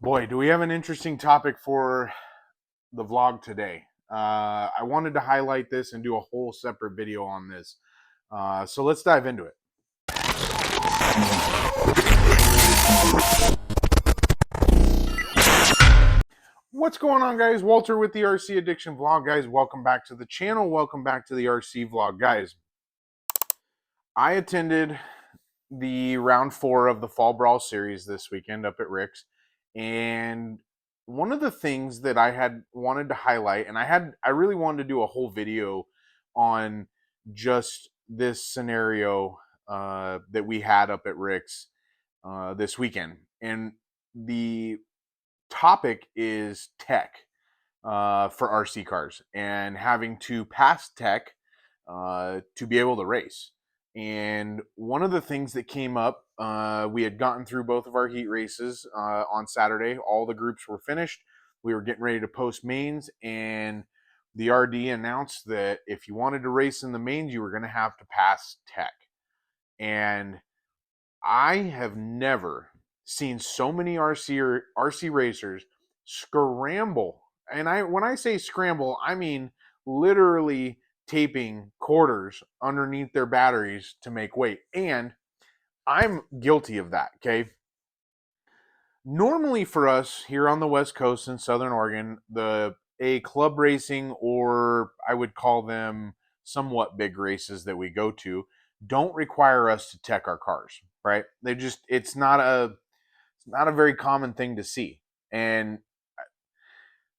Boy, do we have an interesting topic for the vlog today. I wanted to highlight this and do a whole separate video on this. So let's dive into it. What's going on, guys? Walter with the RC Addiction Vlog. Guys, welcome back to the channel. Welcome back to the RC Vlog. Guys, I attended the round 4 of the Fall Brawl series this weekend up at Rick's, and one of the things that I had wanted to highlight, and I really wanted to do a whole video on just this scenario that we had up at Rick's this weekend, and the topic is tech for RC cars and having to pass tech to be able to race. And one of the things that came up, we had gotten through both of our heat races on Saturday. All the groups were finished. We were getting ready to post mains, and the RD announced that if you wanted to race in the mains, you were going to have to pass tech. And I have never seen so many RC racers scramble. And when I say scramble, I mean literally taping quarters underneath their batteries to make weight. And I'm guilty of that, okay? Normally for us here on the West Coast in Southern Oregon, a club racing, or I would call them somewhat big races that we go to, don't require us to tech our cars, right? It's not a very common thing to see. And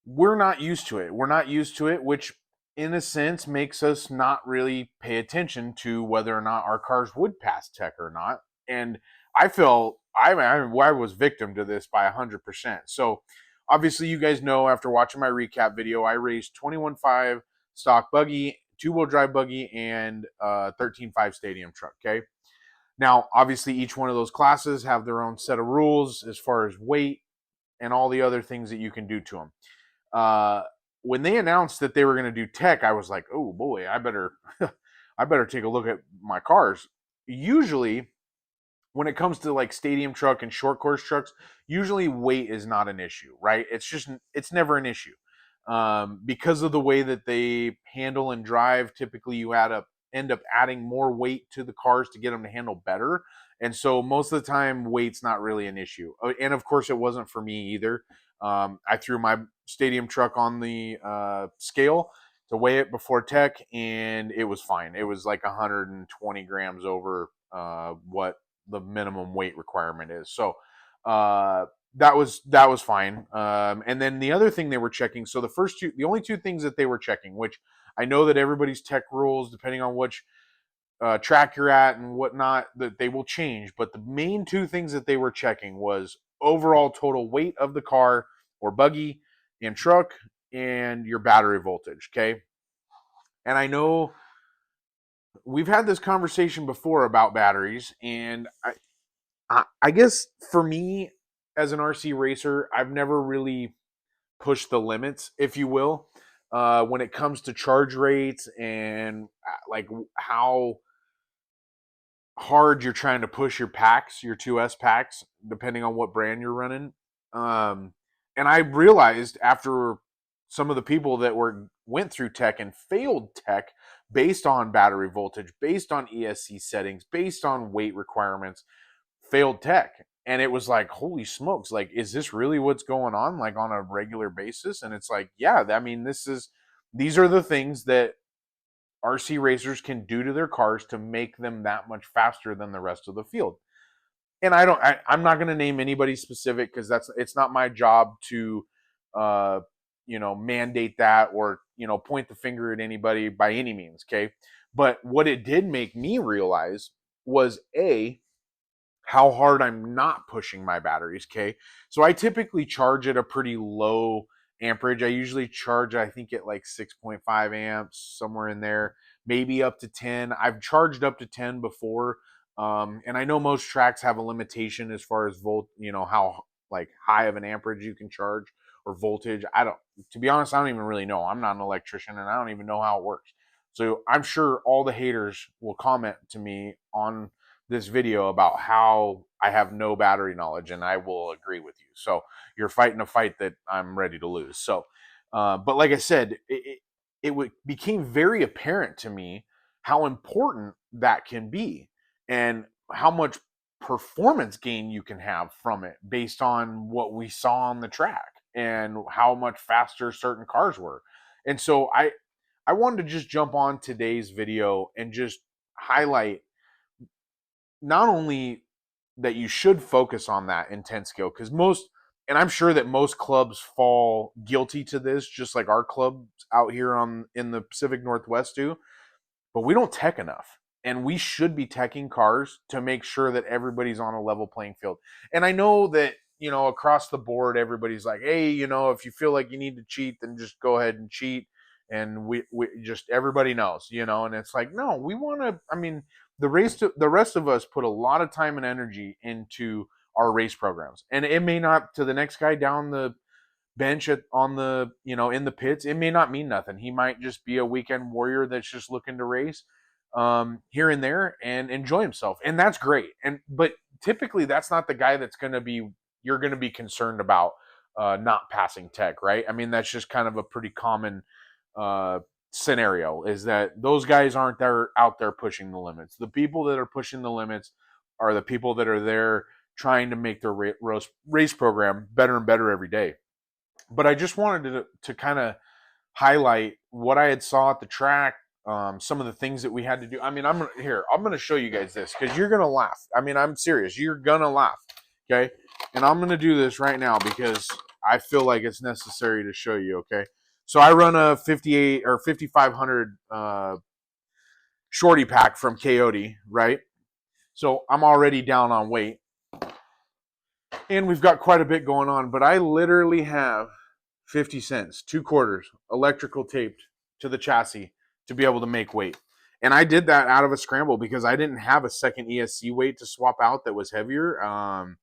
we're not used to it. We're not used to it, which in a sense makes us not really pay attention to whether or not our cars would pass tech or not. And I feel I was victim to this by 100%. So obviously you guys know, after watching my recap video, I raced 21.5 stock buggy, 2-wheel drive buggy, and 13.5 stadium truck. Okay. Now, obviously each one of those classes have their own set of rules as far as weight and all the other things that you can do to them. When they announced that they were going to do tech, I was like, oh boy, I better I better take a look at my cars. Usually when it comes to like stadium truck and short course trucks, usually weight is not an issue, right? It's never an issue. Because of the way that they handle and drive, typically you end up adding more weight to the cars to get them to handle better. And so most of the time, weight's not really an issue. And of course, it wasn't for me either. I threw my stadium truck on the scale to weigh it before tech, and it was fine. It was like 120 grams over what the minimum weight requirement is. So that was fine. And then the other thing they were checking, so the only two things that they were checking, which I know that everybody's tech rules, depending on which track you're at and whatnot, that they will change. But the main two things that they were checking was overall total weight of the car or buggy and truck, and your battery voltage. Okay. And I know we've had this conversation before about batteries, and I guess for me as an RC racer, I've never really pushed the limits, if you will, when it comes to charge rates and like how hard you're trying to push your packs, your 2S packs, depending on what brand you're running. And I realized after some of the people that went through tech and failed tech based on battery voltage, based on ESC settings, based on weight requirements, failed tech. And it was like, holy smokes, like, is this really what's going on, like, on a regular basis? And it's like, yeah, I mean, these are the things that RC racers can do to their cars to make them that much faster than the rest of the field. And I'm not going to name anybody specific, because it's not my job to mandate that, or point the finger at anybody by any means. Okay. But what it did make me realize was how hard I'm not pushing my batteries. Okay. So I typically charge at a pretty low amperage. I usually charge, I think, at like 6.5 amps, somewhere in there, maybe up to 10. I've charged up to 10 before. And I know most tracks have a limitation as far as how like high of an amperage you can charge, or voltage. To be honest, I don't even really know. I'm not an electrician, and I don't even know how it works. So I'm sure all the haters will comment to me on this video about how I have no battery knowledge, and I will agree with you. So you're fighting a fight that I'm ready to lose. So, but like I said, became very apparent to me how important that can be, and how much performance gain you can have from it based on what we saw on the track and how much faster certain cars were. And so I wanted to just jump on today's video and just highlight not only that you should focus on that intense skill, because most, and I'm sure that most clubs fall guilty to this, just like our clubs out here in the Pacific Northwest do, but we don't tech enough. And we should be teching cars to make sure that everybody's on a level playing field. And I know that, across the board, everybody's like, hey, if you feel like you need to cheat, then just go ahead and cheat. And we just, everybody knows, and it's like, no, we want to, I mean, the rest of us put a lot of time and energy into our race programs. And it may not, to the next guy down the bench on the in the pits, it may not mean nothing. He might just be a weekend warrior that's just looking to race here and there and enjoy himself, and that's great. But typically that's not the guy that's going to be you're going to be concerned about not passing tech, right? I mean, that's just kind of a pretty common uh, scenario, is that those guys aren't there out there pushing the limits. The people that are pushing the limits are the people that are there trying to make their race program better and better every day. But I just wanted to kind of highlight what I had saw at the track, some of the things that we had to do. I mean, I'm going to show you guys this because you're going to laugh. I mean, I'm serious. You're going to laugh. Okay. And I'm going to do this right now because I feel like it's necessary to show you. Okay. So I run a 58 or 5,500 shorty pack from Coyote, right? So I'm already down on weight. And we've got quite a bit going on, but I literally have 50 cents, 2 quarters, electrical taped to the chassis to be able to make weight. And I did that out of a scramble because I didn't have a second ESC weight to swap out that was heavier. I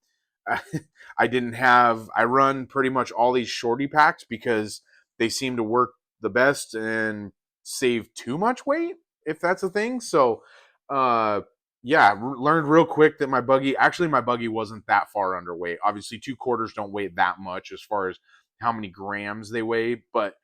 run pretty much all these shorty packs because they seem to work the best and save too much weight, if that's a thing. So, learned real quick that my buggy wasn't that far underweight. Obviously, 2 quarters don't weigh that much as far as how many grams they weigh, but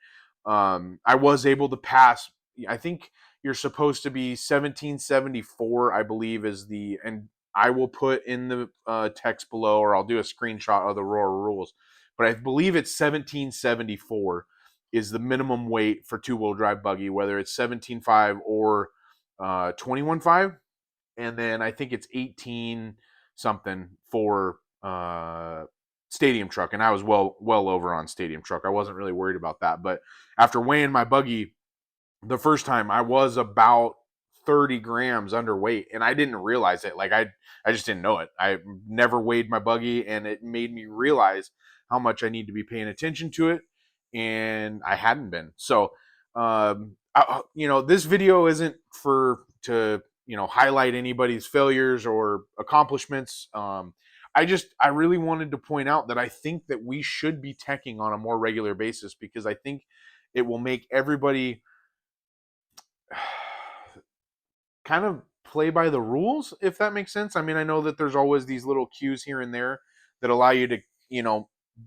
I was able to pass. I think you're supposed to be 1774, I believe, and I will put in the text below, or I'll do a screenshot of the Roar rules, but I believe it's 1774 is the minimum weight for 2-wheel drive buggy, whether it's 17.5 or 21.5. And then I think it's 18 something for stadium truck, and I was well over on stadium truck. I wasn't really worried about that, but after weighing my buggy the first time, I was about 30 grams underweight, and I didn't realize it. Like I just didn't know it. I never weighed my buggy, and it made me realize how much I need to be paying attention to it, and I hadn't been. So, this video isn't to highlight anybody's failures or accomplishments. I really wanted to point out that I think that we should be teching on a more regular basis, because I think it will make everybody kind of play by the rules, if that makes sense. I mean, I know that there's always these little cues here and there that allow you to,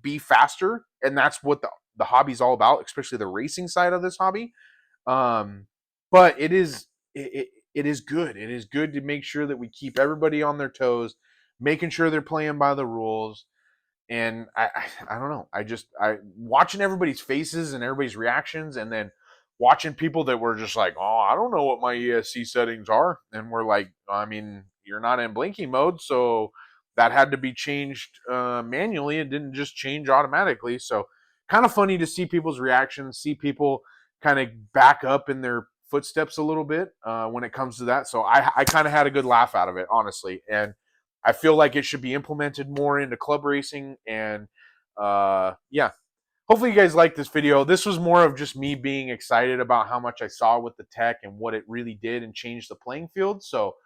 be faster, and that's what the hobby's all about, especially the racing side of this hobby. But it is good. It is good to make sure that we keep everybody on their toes, making sure they're playing by the rules. And I don't know. I watching everybody's faces and everybody's reactions, and then watching people that were just like, oh, I don't know what my ESC settings are. And we're like, I mean, you're not in blinking mode, so that had to be changed manually. It didn't just change automatically. So kind of funny to see people's reactions, see people kind of back up in their footsteps a little bit when it comes to that. So I kind of had a good laugh out of it, honestly. And I feel like it should be implemented more into club racing. And hopefully you guys like this video. This was more of just me being excited about how much I saw with the tech and what it really did and changed the playing field. So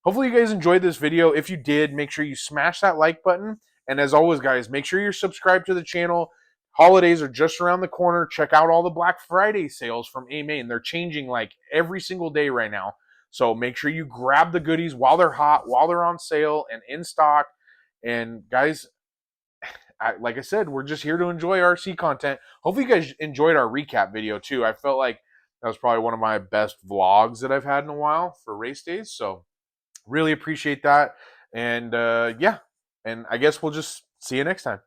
hopefully you guys enjoyed this video. If you did, make sure you smash that like button. And as always, guys, make sure you're subscribed to the channel. Holidays are just around the corner. Check out all the Black Friday sales from A-Main. They're changing like every single day right now. So make sure you grab the goodies while they're hot, while they're on sale and in stock. And guys, like I said, we're just here to enjoy RC content. Hopefully you guys enjoyed our recap video too. I felt like that was probably one of my best vlogs that I've had in a while for race days. So really appreciate that. And yeah, and I guess we'll just see you next time.